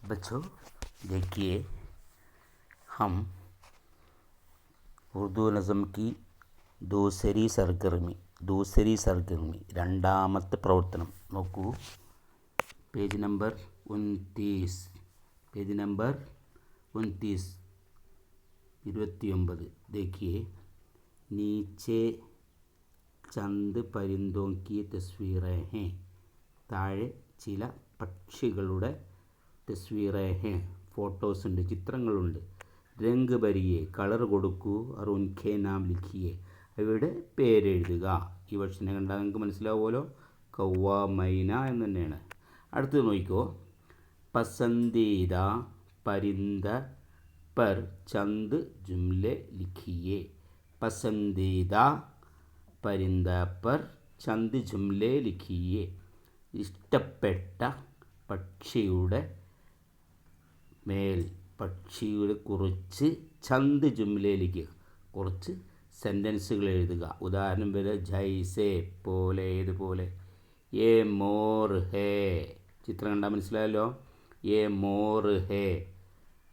बच्चों देखिए, हम उर्दू नज़म की दूसरी सरगर्मी രണ്ടാമത്തെ പ്രവർത്തനം നോക്കൂ. Page number 29 29. देखिए, नीचे ചന്ദ് പരിന്തോं की तस्वीरें हैं. താഴെ ചില പക്ഷികളുടെ തസ്വീറേ ഹേ, ഫോട്ടോസ് ഉണ്ട്, ചിത്രങ്ങളുണ്ട്. രംഗ് ഭരിയെ, കളർ കൊടുക്കൂ. और उनके नाम लिखिए, അവയുടെ പേരെഴുതുക. ഈ പക്ഷിനെ കണ്ടാൽ നിങ്ങൾക്ക് മനസ്സിലാവുമല്ലോ, കൗവ മൈന എന്ന് തന്നെയാണ്. അടുത്തത് നോക്കിക്കോ. പസന്ദീദ പരിന്ദ पर चंद जुमले लिखिए. പസന്ദീദ പരിന്ദ पर चंद जुमले लिखिए. ഇഷ്ടപ്പെട്ട പക്ഷിയുടെ മേൽ, പക്ഷിയുടെ കുറിച്ച് ചന്ദ് ജുംലയിലേക്ക് കുറച്ച് സെൻറ്റൻസുകൾ എഴുതുക. ഉദാഹരണം വരെ ജൈസെ പോലെ, ഏതുപോലെ. ഏ മോർ ഹേ, ചിത്രം കണ്ടാൽ മനസ്സിലായല്ലോ. ഏ മോർ ഹേ,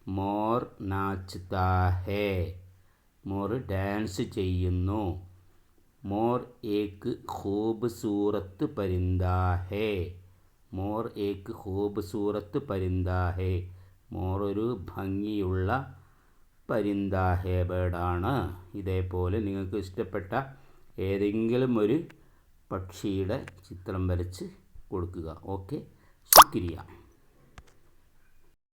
മോർ നാച്താ ഹേ, മോർ ഡാൻസ് ചെയ്യുന്നു. മോർ ഏക്ക് ഖൂബ്സൂറത്ത് പരിന്ദാ ഹേ, മോർ ഏക്ക് ഖൂബ്സൂറത്ത് പരിന്ദാ ഹേ, മോർ ഒരു ഭംഗിയുള്ള പരിന്ദാ ഹേ, ബേർഡാണ്. ഇതേപോലെ നിങ്ങൾക്ക് ഇഷ്ടപ്പെട്ട ഏതെങ്കിലും ഒരു പക്ഷിയുടെ ചിത്രം വരച്ച് കൊടുക്കുക. ഓക്കെ, ശുക്രിയ.